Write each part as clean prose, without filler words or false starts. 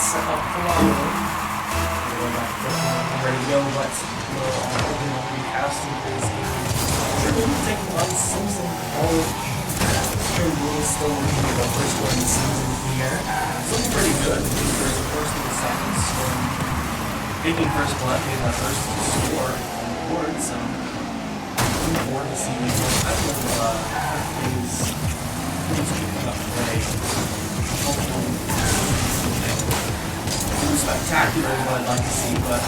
set up for Ryland. Ready to go, but we'll recasting this game. Truman taking on Simpson College. Truman still looking for the first one in the season here. It's looking pretty good. There's the first and the second, so taking first blood, getting that first score on the board, so looking forward to seeing what type of these keeping up today. Hopefully, spectacular is what I'd like to see, but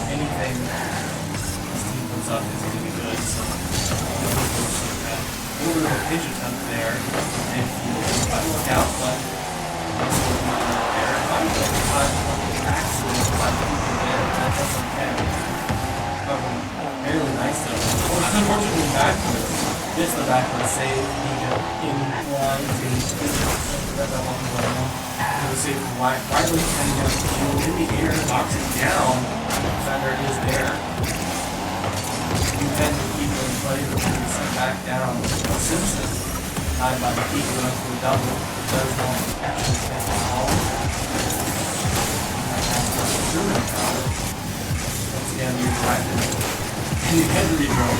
anything this team puts up is going to be good, so a little bit of a pitch attempt there, if you look out, but this will be there. I'm going to try to accident by people there, that doesn't count. Fairly nice though. Unfortunately, backwards. Gets the backward save, in line to that one to save Riley and in the air, knocks it down. Defender is there. You can keep it in play, but you sent back down. Simpson, tied by the keep going for a double. Does not actually get the ball. Truman foul. Once again, you're driving. And you can redraw.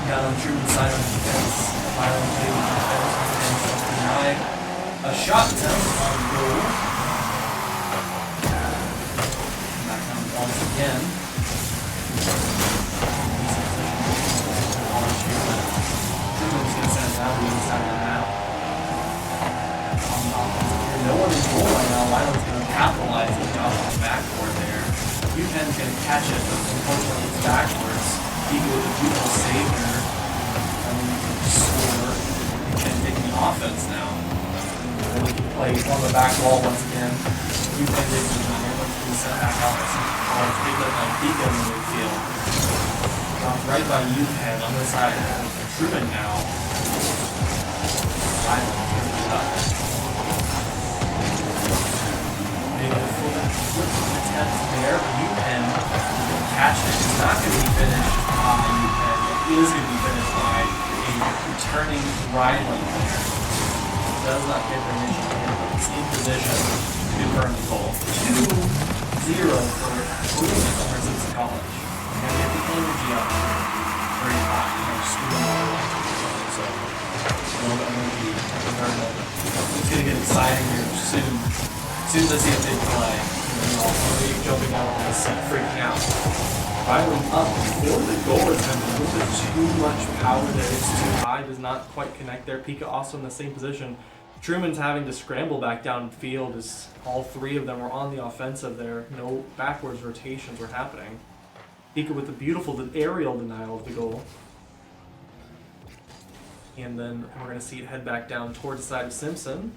Down on Truman's side on defense. Byron played with defense and denied a shot attempt on goal. Back down once again. Truman's going to send it down to the inside of the map. On the offensive here. No one in goal right now. Byron's going to capitalize on the offensive backboard there. UPenn's going to catch it, but unfortunately it's backwards. Eagle with a beautiful save there. Score. And taking the offense now. And we can play on the back wall once again. UPenn did the sent back out. Big up by Pika in the midfield. Dropped right by UPenn on the side. Truman now. Maybe a flip attempt there. UPenn will catch it. It's not going to be finished by UPenn. It is going to be finished by a returning Ryland there. Does not get the initial hit, but it's in position to confirm the goal. 2-0 for Simpson College. We're going to get the energy up very hot in our school. So, a little bit of energy. It's going to get exciting here soon. As soon as I see a big play, I'll be jumping out on the seat, freaking out. Ryland up before the goal attempt, a little bit too much power there. It's too high, does not quite connect there. Pika also in the same position. Truman's having to scramble back downfield as all three of them were on the offensive there. No backwards rotations were happening. Pika with the beautiful aerial denial of the goal. And then we're going to see it head back down towards the side of Simpson.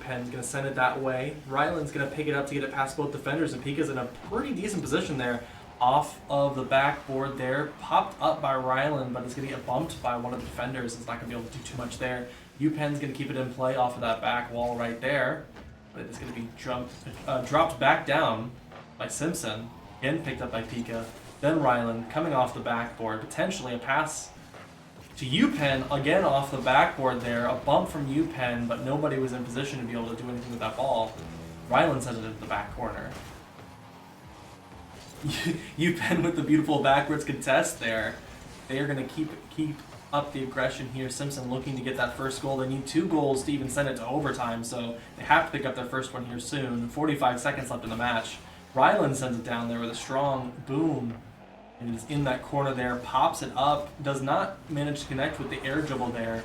Penn's going to send it that way. Ryland's going to pick it up to get it past both defenders, and Pika's in a pretty decent position there. Off of the backboard there, popped up by Ryland, but it's going to get bumped by one of the defenders. It's not going to be able to do too much there. UPenn's going to keep it in play off of that back wall right there, but it's going to be dropped back down by Simpson. Again picked up by Pika. Then Ryland coming off the backboard, potentially a pass to UPenn, again off the backboard there. A bump from UPenn, but nobody was in position to be able to do anything with that ball. Ryland sends it into the back corner. UPenn with the beautiful backwards contest there. They are going to keep up the aggression here. Simpson looking to get that first goal. They need 2 goals to even send it to overtime, so they have to pick up their first one here soon. 45 seconds left in the match. Ryland sends it down there with a strong boom. And is in that corner there, pops it up, does not manage to connect with the air dribble there.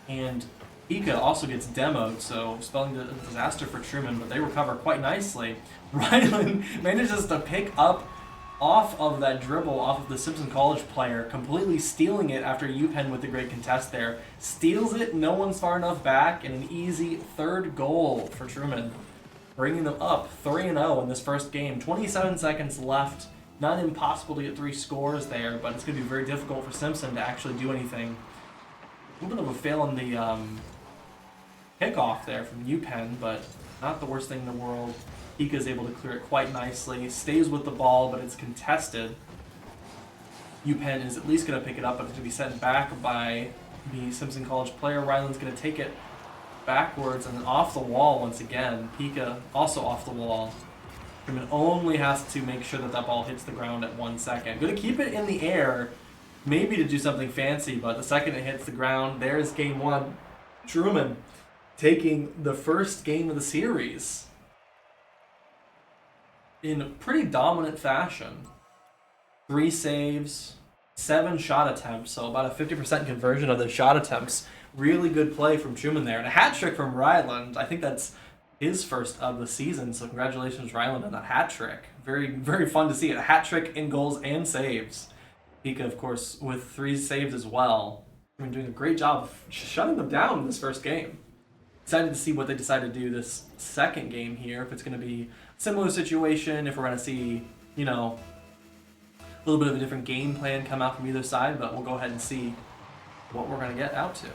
And Pika also gets demoed, so spelling the disaster for Truman, but they recover quite nicely. Ryland manages to pick up off of that dribble, off of the Simpson College player, completely stealing it after UPenn with the great contest there. Steals it, no one's far enough back, and an easy 3rd goal for Truman. Bringing them up 3-0 in this first game. 27 seconds left. Not impossible to get 3 scores there, but it's going to be very difficult for Simpson to actually do anything. A little bit of a fail on the kickoff there from UPenn, but not the worst thing in the world. Pika is able to clear it quite nicely. Stays with the ball, but it's contested. UPenn is at least going to pick it up, but it's going to be sent back by the Simpson College player. Ryland's going to take it backwards and then off the wall once again. Pika also off the wall. Truman only has to make sure that that ball hits the ground at 1 second. Gonna keep it in the air, maybe to do something fancy, but the second it hits the ground, there's game one. Truman taking the first game of the series in pretty dominant fashion. 3 saves, 7 shot attempts, so about a 50% conversion of the shot attempts. Really good play from Truman there. And a hat trick from Ryland. I think that's his first of the season, so congratulations, Ryland, on that hat trick. Very, very fun to see it. A hat trick in goals and saves. Pika, of course, with 3 saves as well. Truman doing a great job of shutting them down in this first game. Excited to see what they decide to do this second game here. If it's going to be a similar situation, if we're going to see, you know, a little bit of a different game plan come out from either side, but we'll go ahead and see what we're going to get out to.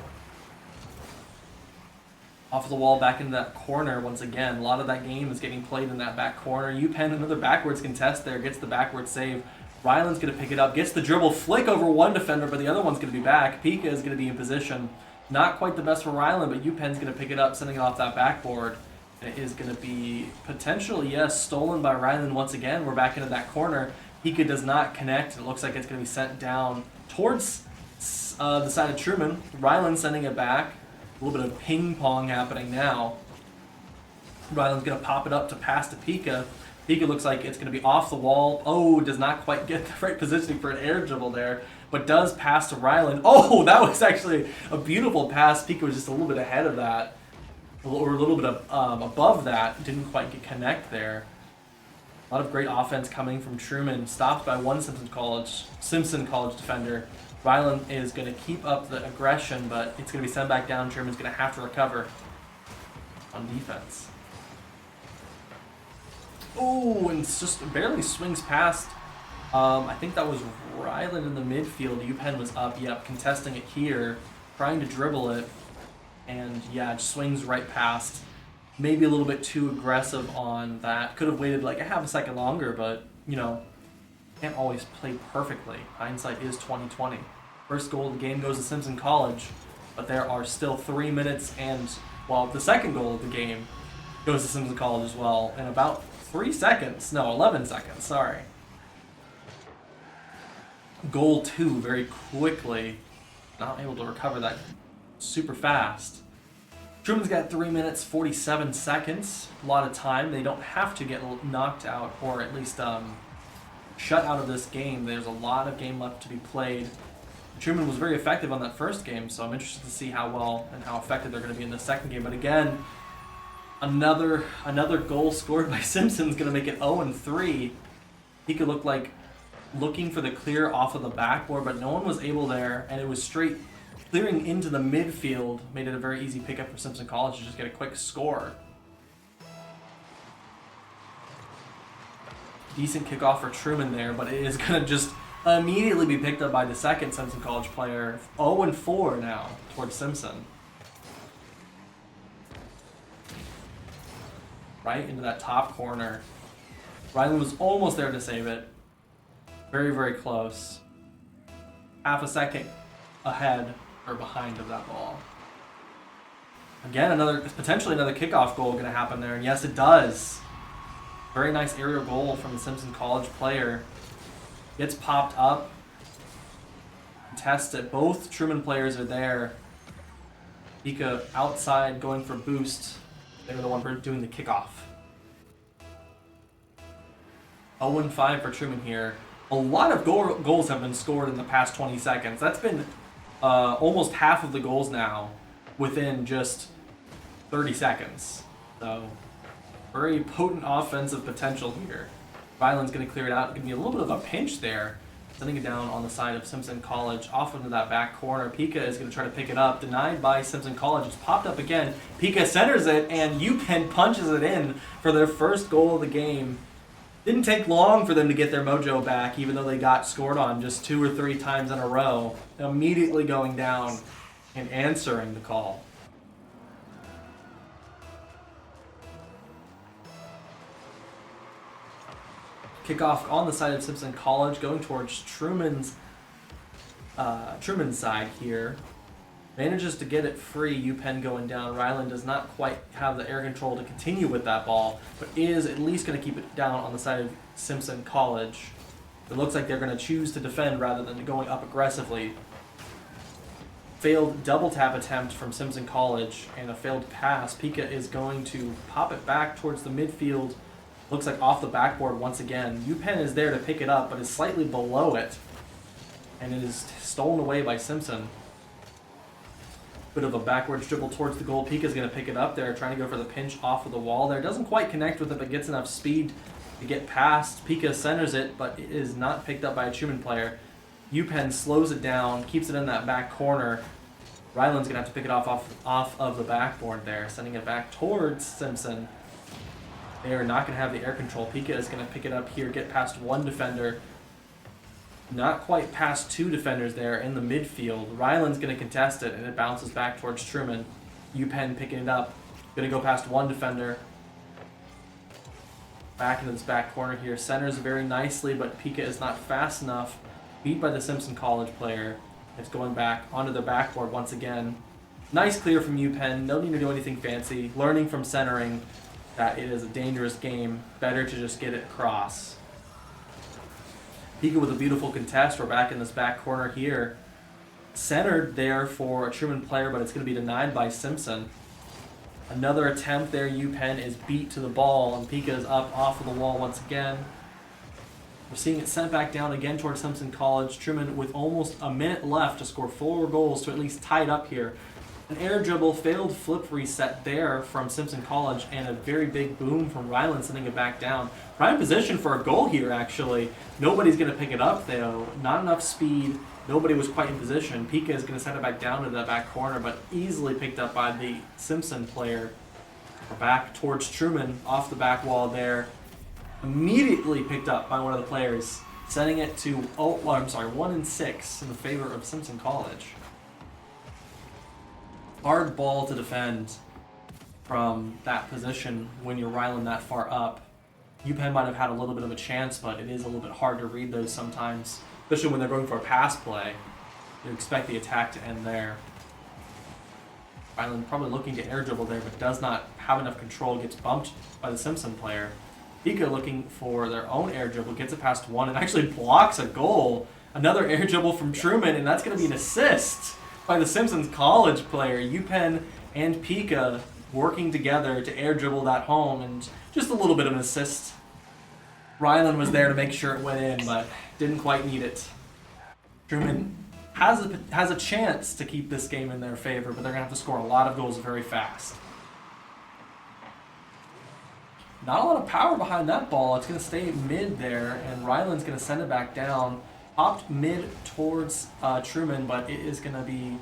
Off the wall, back into that corner once again. A lot of that game is getting played in that back corner. UPenn, another backwards contest there, gets the backwards save. Ryland's going to pick it up, gets the dribble, flick over one defender, but the other one's going to be back. Pika is going to be in position. Not quite the best for Ryland, but UPenn's going to pick it up, sending it off that backboard. It is going to be potentially, yes, stolen by Ryland once again. We're back into that corner. Pika does not connect. It looks like it's going to be sent down towards the side of Truman. Ryland sending it back. A little bit of ping pong happening now. Ryland's going to pop it up to pass to Pika. Pika looks like it's going to be off the wall. Oh, does not quite get the right positioning for an air dribble there, but does pass to Ryland. Oh, that was actually a beautiful pass. Pika was just a little bit ahead of that, or a little bit of, above that. Didn't quite get connect there. A lot of great offense coming from Truman. Stopped by one Simpson College defender. Ryland is going to keep up the aggression, but it's going to be sent back down. Truman's going to have to recover on defense. Oh, and it's just barely swings past. I think that was Ryland in the midfield. UPenn was up, yep, contesting it here, trying to dribble it, and yeah, it swings right past. Maybe a little bit too aggressive on that. Could have waited like a half a second longer, but you know, can't always play perfectly. Hindsight is 20/20. First goal of the game goes to Simpson College, but there are still 3 minutes and, well, the second goal of the game goes to Simpson College as well in about 11 seconds, sorry. Goal 2 very quickly. Not able to recover that super fast. Truman's got 3 minutes, 47 seconds. A lot of time. They don't have to get knocked out, or at least shut out of this game. There's a lot of game left to be played. Truman was very effective on that first game, so I'm interested to see how well and how effective they're going to be in the second game. But again, another goal scored by Simpson's going to make it 0-3. He could look like looking for the clear off of the backboard, but no one was able there, and it was straight clearing into the midfield. Made it a very easy pickup for Simpson College to just get a quick score. Decent kickoff for Truman there, but it is going to just immediately be picked up by the second Simpson College player. 0-4 now towards Simpson. Right into that top corner. Ryland was almost there to save it. Very, very close. Half a second ahead or behind of that ball. Again, potentially another kickoff goal going to happen there, and yes, it does. Very nice aerial goal from the Simpson College player. Gets popped up. Contested. Both Truman players are there. Pika outside going for boost. They were the one doing the kickoff. 0-5 for Truman here. A lot of goals have been scored in the past 20 seconds. That's been almost half of the goals now within just 30 seconds. So, very potent offensive potential here. Ryland's going to clear it out. Going to be a little bit of a pinch there. Sending it down on the side of Simpson College, off into that back corner. Pika is going to try to pick it up. Denied by Simpson College. It's popped up again. Pika centers it, and UPenn punches it in for their first goal of the game. Didn't take long for them to get their mojo back, even though they got scored on just 2 or 3 times in a row. Immediately going down and answering the call. Kickoff on the side of Simpson College, going towards Truman's side here. Manages to get it free. UPenn going down. Ryland does not quite have the air control to continue with that ball, but is at least going to keep it down on the side of Simpson College. It looks like they're going to choose to defend rather than going up aggressively. Failed double tap attempt from Simpson College and a failed pass. Pika is going to pop it back towards the midfield. Looks like off the backboard once again. UPenn is there to pick it up, but is slightly below it. And it is stolen away by Simpson. Bit of a backwards dribble towards the goal. Pika is going to pick it up there, trying to go for the pinch off of the wall there. Doesn't quite connect with it, but gets enough speed to get past. Pika centers it, but it is not picked up by a Truman player. UPenn slows it down, keeps it in that back corner. Ryland's going to have to pick it off of the backboard there, sending it back towards Simpson. They are not going to have the air control. Pika is going to pick it up here, get past one defender. Not quite past two defenders there in the midfield. Ryland's going to contest it, and it bounces back towards Truman. UPenn picking it up. Going to go past one defender. Back into this back corner here. Centers very nicely, but Pika is not fast enough. Beat by the Simpson College player. It's going back onto the backboard once again. Nice clear from UPenn. No need to do anything fancy. Learning from centering that it is a dangerous game. Better to just get it across. Pika with a beautiful contest. We're back in this back corner here. Centered there for a Truman player, but it's going to be denied by Simpson. Another attempt there. UPenn is beat to the ball, and Pika is up off of the wall once again. We're seeing it sent back down again towards Simpson College. Truman with almost a minute left to score 4 goals to at least tie it up here. An air dribble, failed flip reset there from Simpson College, and a very big boom from Ryland sending it back down. Prime position for a goal here, actually. Nobody's going to pick it up, though. Not enough speed. Nobody was quite in position. Pika is going to send it back down to the back corner, but easily picked up by the Simpson player. We're back towards Truman, off the back wall there. Immediately picked up by one of the players, sending it to 1-6 in the favor of Simpson College. Hard ball to defend from that position when you're Ryland that far up. UPenn might have had a little bit of a chance, but it is a little bit hard to read those sometimes, especially when they're going for a pass play. You expect the attack to end there. Ryland probably looking to air dribble there, but does not have enough control, gets bumped by the Simpson player. Pika looking for their own air dribble, gets it past one, and actually blocks a goal. Another air dribble from Truman, and that's going to be an assist by the Simpsons College player. UPenn and Pika working together to air dribble that home, and just a little bit of an assist. Ryland was there to make sure it went in, but didn't quite need it. Truman has a chance to keep this game in their favor, but they're going to have to score a lot of goals very fast. Not a lot of power behind that ball. It's going to stay mid there, and Ryland's going to send it back down. Popped mid towards Truman, but it is going to be...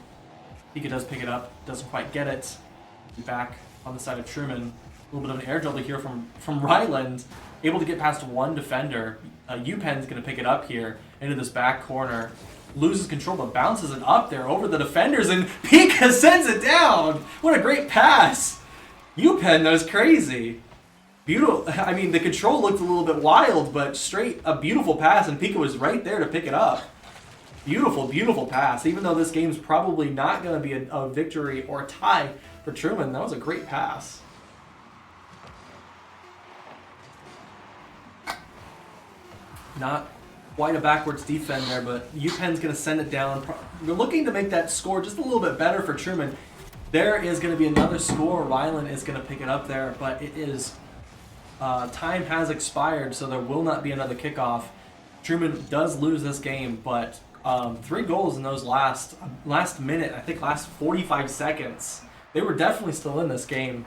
Pika does pick it up, doesn't quite get it. Back on the side of Truman. A little bit of an air dribble here from Ryland. Able to get past one defender. UPenn's going to pick it up here into this back corner. Loses control, but bounces it up there over the defenders, and Pika sends it down! What a great pass! UPenn, that was crazy. Beautiful. I mean, the control looked a little bit wild, but straight a beautiful pass, and Pika was right there to pick it up. Beautiful, beautiful pass. Even though this game's probably not going to be a victory or a tie for Truman, that was a great pass. Not quite a backwards defend there, but UPenn's going to send it down. They're looking to make that score just a little bit better for Truman. There is going to be another score. Ryland is going to pick it up there, but it is... time has expired, so there will not be another kickoff. Truman does lose this game, but 3 goals in those last minute, I think last 45 seconds. They were definitely still in this game,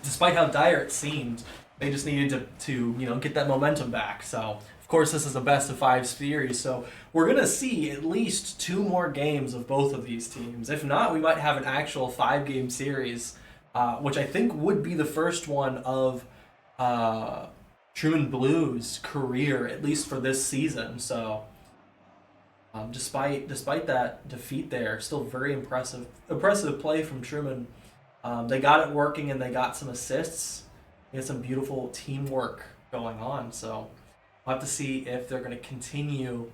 despite how dire it seemed. They just needed to get that momentum back. So, of course, this is a best-of-5 series, so we're going to see at least 2 more games of both of these teams. If not, we might have an actual 5-game series, which I think would be the first one of Truman Blues' career, at least for this season. So despite that defeat there, still very impressive play from Truman. They got it working, and they got some assists. They had some beautiful teamwork going on. So we'll have to see if they're going to continue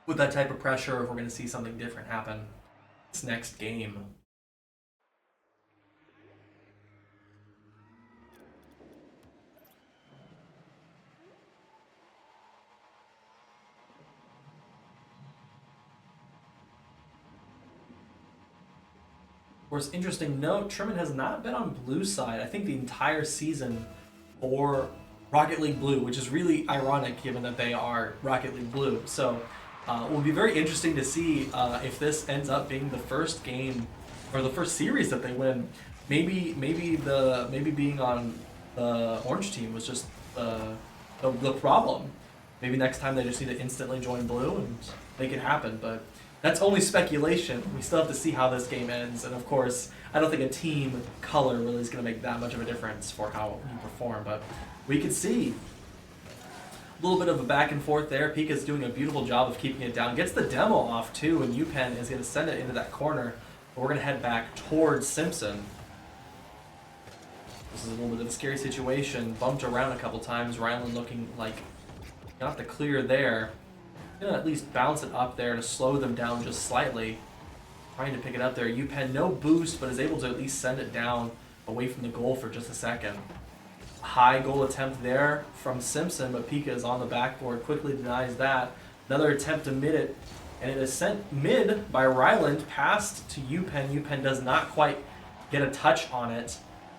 with that type of pressure, or if we're going to see something different happen. this next game. Of course, interesting note, Truman has not been on blue side, I think, the entire season for Rocket League Blue, which is really ironic given that they are Rocket League Blue. So it will be very interesting to see if this ends up being the first game or the first series that they win. Maybe being on the orange team was just the problem. Maybe next time they just need to instantly join blue and make it happen. But that's only speculation. We still have to see how this game ends. And of course, I don't think a team color really is going to make that much of a difference for how you perform. But we could see a little bit of a back and forth there. Pika's doing a beautiful job of keeping it down. Gets the demo off too, and UPenn is going to send it into that corner. But we're going to head back towards Simpson. This is a little bit of a scary situation. Bumped around a couple times. Ryland looking like got the clear there. Gonna at least bounce it up there to slow them down just slightly. Trying to pick it up there. UPenn no boost, but is able to at least send it down away from the goal for just a second. High goal attempt there from Simpson, but Pika is on the backboard, quickly denies that. Another attempt to mid it, and it is sent mid by Ryland, passed to UPenn. UPenn does not quite get a touch on it,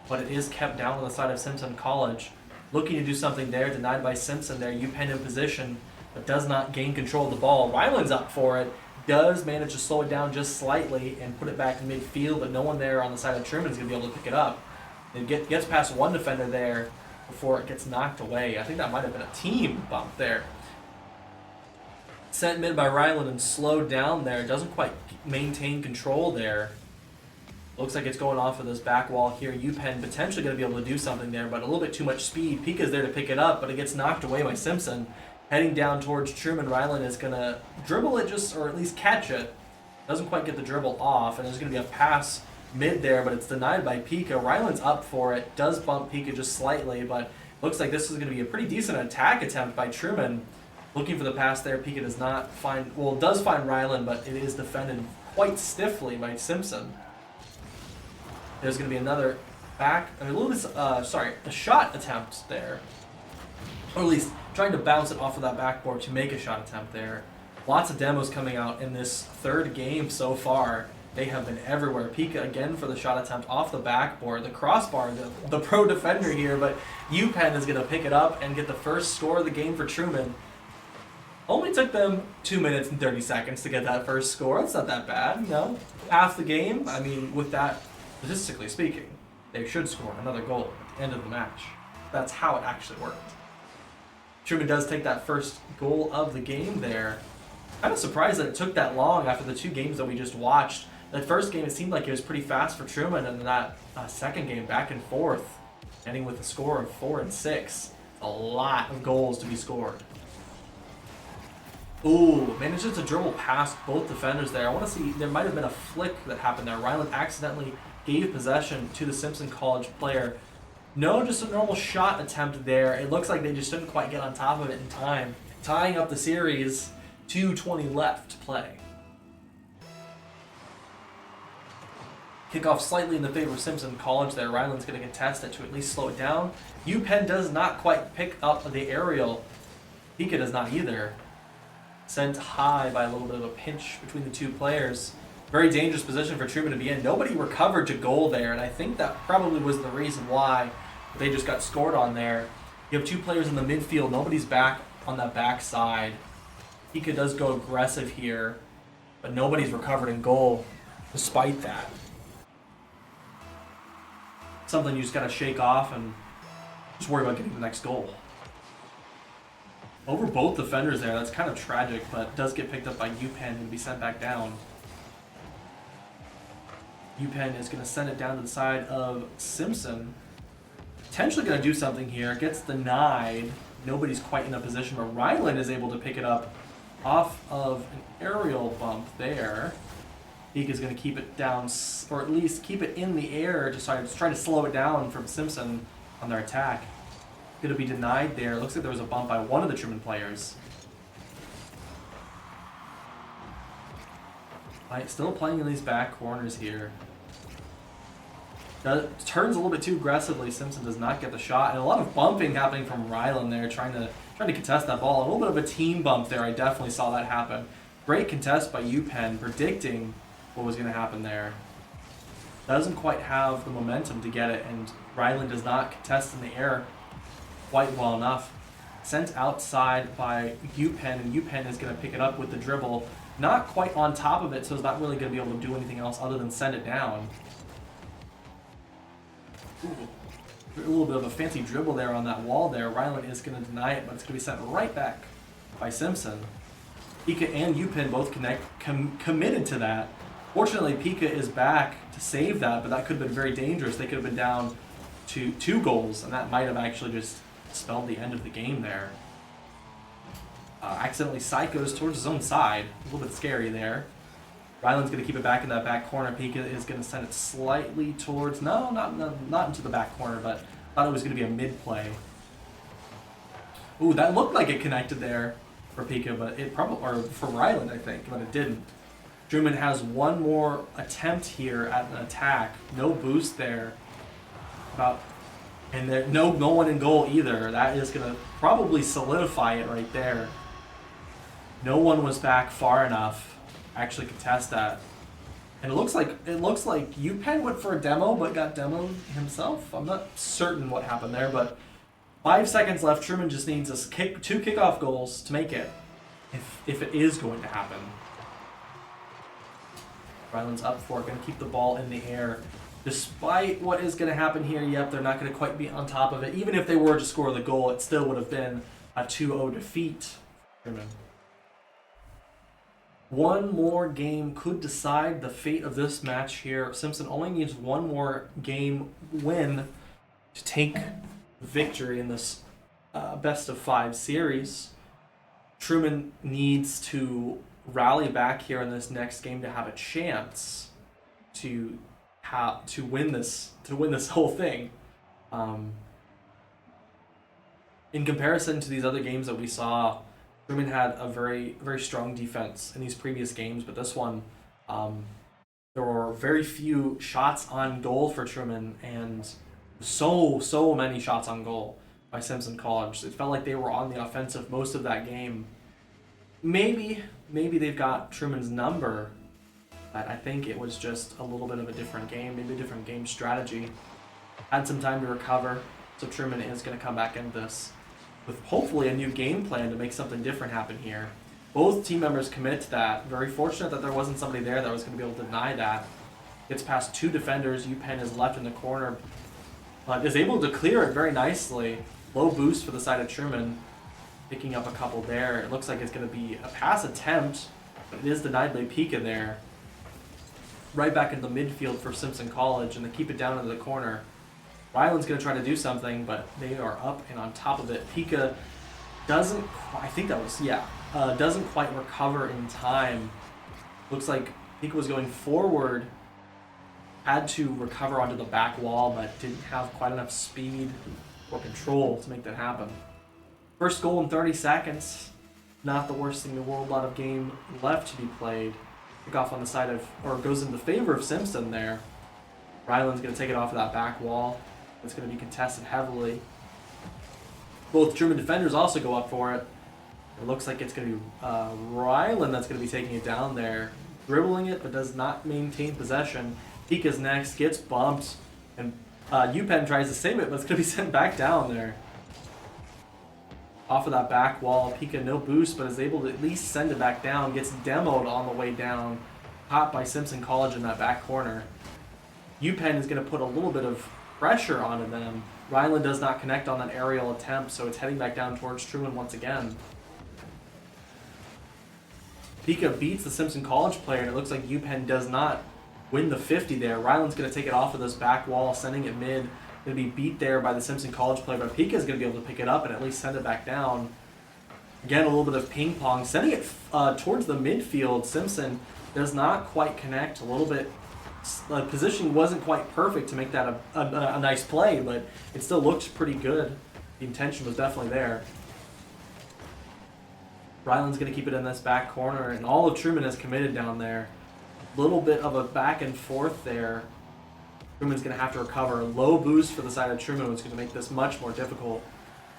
but it is kept down on the side of Simpson College. Looking to do something there, denied by Simpson there. UPenn in position, but does not gain control of the ball. Ryland's up for it, does manage to slow it down just slightly and put it back in midfield, but no one there on the side of Truman is going to be able to pick it up. It gets past one defender there before it gets knocked away. I think that might have been a team bump there. Sent mid by Ryland and slowed down there. Doesn't quite maintain control there. Looks like it's going off of this back wall here. UPenn potentially going to be able to do something there, but a little bit too much speed. Pika's there to pick it up, but it gets knocked away by Simpson. Heading down towards Truman, Ryland is going to dribble it or at least catch it. Doesn't quite get the dribble off, and there's going to be a pass mid there, but it's denied by Pika. Ryland's up for it, does bump Pika just slightly, but looks like this is going to be a pretty decent attack attempt by Truman. Looking for the pass there, Pika does not find, well, does find Ryland, but it is defended quite stiffly by Simpson. There's going to be another a shot attempt there. Or at least trying to bounce it off of that backboard to make a shot attempt there. Lots of demos coming out in this third game so far. They have been everywhere. Pika again for the shot attempt off the backboard. The crossbar, the pro defender here, but UPenn is going to pick it up and get the first score of the game for Truman. Only took them 2 minutes and 30 seconds to get that first score. That's not that bad, you know. Half the game, I mean, with that, statistically speaking, they should score another goal at the end of the match. That's how it actually worked. Truman does take that first goal of the game there. Kind of surprised that it took that long after the two games that we just watched. That first game, it seemed like it was pretty fast for Truman, and then that second game, back and forth, ending with a score of 4 and 6. A lot of goals to be scored. Ooh, manages to dribble past both defenders there. I want to see, there might have been a flick that happened there. Ryland accidentally gave possession to the Simpson College player. No, just a normal shot attempt there. It looks like they just didn't quite get on top of it in time. Tying up the series, 2:20 left to play. Kickoff slightly in the favor of Simpson College there. Ryland's going to contest it to at least slow it down. UPenn does not quite pick up the aerial. Pika does not either. Sent high by a little bit of a pinch between the two players. Very dangerous position for Truman to be in. Nobody recovered to goal there, and I think that probably was the reason why they just got scored on there. You have two players in the midfield. Nobody's back on that back side. Pika does go aggressive here, but nobody's recovered in goal despite that. Something you just got to shake off and just worry about getting the next goal. Over both defenders there. That's kind of tragic, but does get picked up by UPenn and be sent back down. UPenn is going to send it down to the side of Simpson. Potentially going to do something here. Gets denied. Nobody's quite in a position, but Ryland is able to pick it up off of an aerial bump there. Pika is going to keep it down, or at least keep it in the air to try to slow it down from Simpson on their attack. Going to be denied there. Looks like there was a bump by one of the Truman players. Still playing in these back corners here. Turns a little bit too aggressively. Simpson does not get the shot, and a lot of bumping happening from Ryland there, trying to contest that ball. A little bit of a team bump there. I definitely saw that happen. Great contest by UPenn, predicting what was going to happen there. Doesn't quite have the momentum to get it, and Ryland does not contest in the air quite well enough. Sent outside by UPenn, and UPenn is going to pick it up with the dribble. Not quite on top of it, so it's not really going to be able to do anything else other than send it down. Ooh, a little bit of a fancy dribble there on that wall there. Ryland is going to deny it, but it's going to be sent right back by Simpson. Pika and UPenn both committed to that. Fortunately, Pika is back to save that, but that could have been very dangerous. They could have been down to 2 goals, and that might have actually just spelled the end of the game there. Accidentally psychos towards his own side. A little bit scary there. Ryland's going to keep it back in that back corner. Pika is going to send it slightly towards... No, not into the back corner, but thought it was going to be a mid-play. Ooh, that looked like it connected there for Pika, but it probably... Or for Ryland, I think, but it didn't. Truman has one more attempt here at an attack. No boost there. And there, no one in goal either. That is going to probably solidify it right there. No one was back far enough to actually contest that. And it looks like UPenn went for a demo but got demoed himself. I'm not certain what happened there, but 5 seconds left. Truman just needs us 2 kickoff goals to make it, if it is going to happen. Ryland's up for it, going to keep the ball in the air. Despite what is going to happen here, yep, they're not going to quite be on top of it. Even if they were to score the goal, it still would have been a 2-0 defeat. Truman. One more game could decide the fate of this match here. Simpson only needs one more game win to take victory in this best-of-5 series. Truman needs to rally back here in this next game to have a chance to win this whole thing. In comparison to these other games that we saw, Truman had a very, very strong defense in these previous games, but this one, there were very few shots on goal for Truman, and so many shots on goal by Simpson College. It felt like they were on the offensive most of that game. Maybe they've got Truman's number, but I think it was just a little bit of a different game, maybe a different game strategy. Had some time to recover, so Truman is going to come back into this with hopefully a new game plan to make something different happen here. Both team members commit to that. Very fortunate that there wasn't somebody there that was going to be able to deny that. Gets past 2 defenders. UPenn is left in the corner, but is able to clear it very nicely. Low boost for the side of Truman, picking up a couple there. It looks like it's going to be a pass attempt, but it is denied by Pika there. Right back in the midfield for Simpson College, and they keep it down into the corner. Ryland's going to try to do something, but they are up and on top of it. Pika doesn't quite recover in time. Looks like Pika was going forward, had to recover onto the back wall, but didn't have quite enough speed or control to make that happen. First goal in 30 seconds. Not the worst thing in the world. A lot of game left to be played. Kick off on the side of, or goes in the favor of Simpson there. Ryland's going to take it off of that back wall. It's going to be contested heavily. Both German defenders also go up for it. It looks like it's going to be Ryland that's going to be taking it down there. Dribbling it, but does not maintain possession. Pika's next, gets bumped, and UPenn tries to save it, but it's going to be sent back down there. Off of that back wall, Pika no boost, but is able to at least send it back down. Gets demoed on the way down. Caught by Simpson College in that back corner. UPenn is going to put a little bit of pressure onto them. Ryland does not connect on that aerial attempt, so it's heading back down towards Truman once again. Pika beats the Simpson College player, and it looks like UPenn does not win the 50 there. Ryland's going to take it off of this back wall, sending it mid. Going to be beat there by the Simpson College player, but Pika is going to be able to pick it up and at least send it back down. Again, a little bit of ping pong. Sending it towards the midfield. Simpson does not quite connect. A little bit. The position wasn't quite perfect to make that a nice play, but it still looked pretty good. The intention was definitely there. Ryland's going to keep it in this back corner, and all of Truman is committed down there. Little bit of a back and forth there. Truman's going to have to recover. Low boost for the side of Truman was going to make this much more difficult.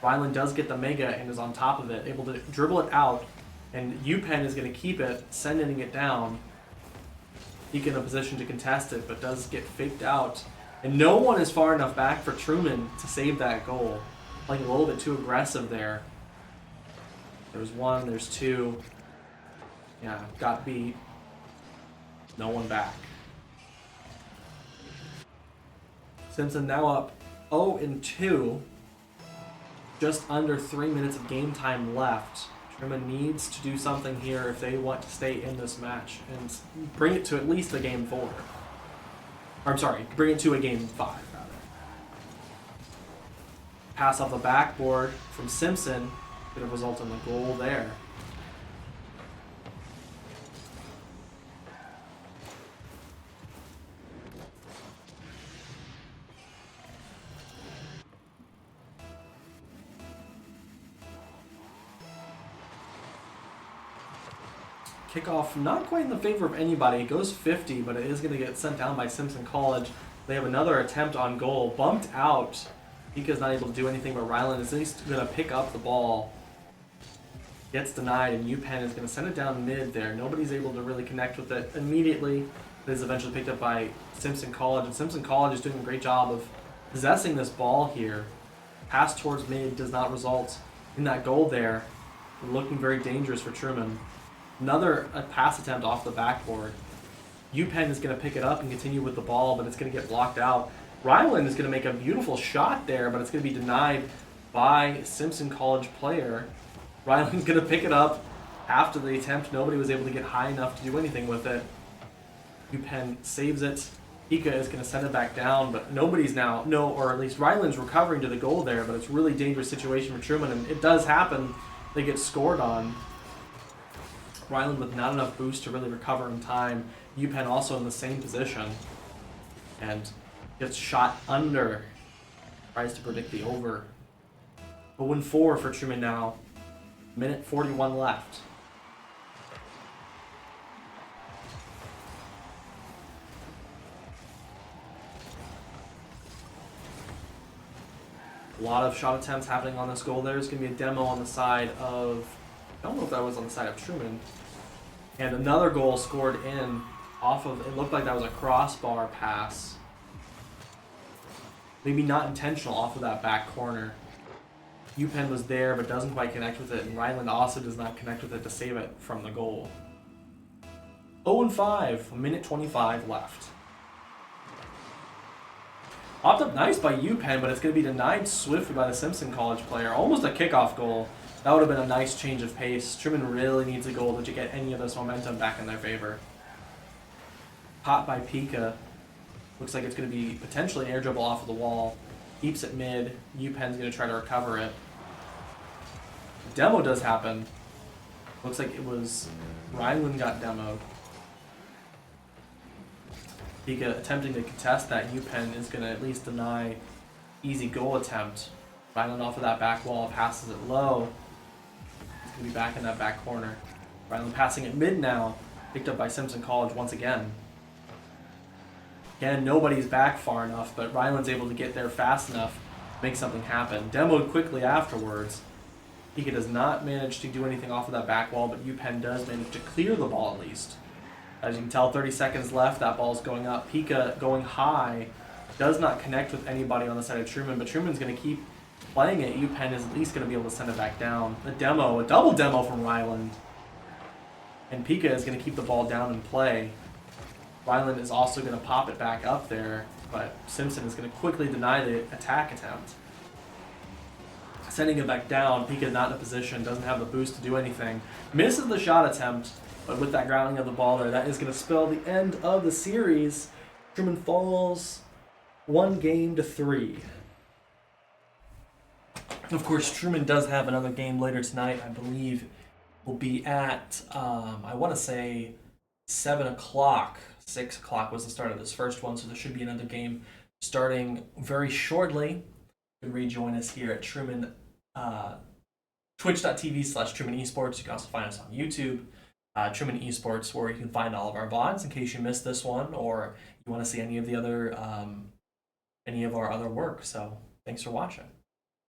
Ryland does get the Mega and is on top of it, able to dribble it out, and UPenn is going to keep it, sending it down. He in a position to contest it, but does get faked out. And no one is far enough back for Truman to save that goal. Playing a little bit too aggressive there. There's one, there's two. Yeah, got beat. No one back. Simpson now up 0-2. Just under 3 minutes of game time left. Truman needs to do something here if they want to stay in this match and bring it to at least a game 4. Or, I'm sorry, bring it to a game 5, rather. Pass off the backboard from Simpson could have resulted in a goal there. Kickoff not quite in the favor of anybody. It goes 50, but it is going to get sent down by Simpson College. They have another attempt on goal. Bumped out. Pika's not able to do anything, but Ryland is at least going to pick up the ball. Gets denied, and UPenn is going to send it down mid there. Nobody's able to really connect with it immediately. It is eventually picked up by Simpson College, and Simpson College is doing a great job of possessing this ball here. Pass towards mid does not result in that goal there. Looking very dangerous for Truman. Another pass attempt off the backboard. UPenn is going to pick it up and continue with the ball, but it's going to get blocked out. Ryland is going to make a beautiful shot there, but it's going to be denied by Simpson College player. Ryland's going to pick it up after the attempt. Nobody was able to get high enough to do anything with it. UPenn saves it. Pika is going to send it back down, but nobody's now, or at least Ryland's recovering to the goal there, but it's a really dangerous situation for Truman, and it does happen. They get scored on. Ryland with not enough boost to really recover in time. UPenn also in the same position. And gets shot under. Tries to predict the over. 0-4 for Truman now. Minute 41 left. A lot of shot attempts happening on this goal. There's going to be a demo on the side of... I don't know if that was on the side of Truman. And another goal scored in off of, it looked like that was a crossbar pass. Maybe not intentional off of that back corner. UPenn was there but doesn't quite connect with it, and Ryland also does not connect with it to save it from the goal. 0-5, a minute 25 left. Popped up nice by UPenn, but it's going to be denied swiftly by the Simpson College player. Almost a kickoff goal. That would have been a nice change of pace. Truman really needs a goal to get any of this momentum back in their favor. Caught by Pika. Looks like it's going to be potentially an air dribble off of the wall. Keeps it mid. UPenn's going to try to recover it. Demo does happen. Looks like it was Ryland got demoed. Pika attempting to contest that. UPenn is going to at least deny easy goal attempt. Ryland off of that back wall, passes it low. It's going to be back in that back corner. Ryland passing it mid now. Picked up by Simpson College once again. Again, nobody's back far enough, but Ryland's able to get there fast enough to make something happen. Demoed quickly afterwards. Pika does not manage to do anything off of that back wall, but UPenn does manage to clear the ball at least. As you can tell, 30 seconds left, that ball's going up. Pika going high, does not connect with anybody on the side of Truman, but Truman's going to keep playing it. UPenn is at least going to be able to send it back down. A double demo from Ryland. And Pika is going to keep the ball down in play. Ryland is also going to pop it back up there, but Simpson is going to quickly deny the attack attempt. Sending it back down, Pika not in a position, doesn't have the boost to do anything. Misses the shot attempt, but with that grounding of the ball there, that is going to spell the end of the series. Truman falls 1-3. Of course, Truman does have another game later tonight. I believe will be at, I want to say 7 o'clock. 6 o'clock was the start of this first one, so there should be another game starting very shortly. You can rejoin us here at Truman, twitch.tv/Truman Esports. You can also find us on YouTube. Truman Esports, where you can find all of our VODs in case you missed this one or you want to see any of the other any of our other work. So thanks for watching.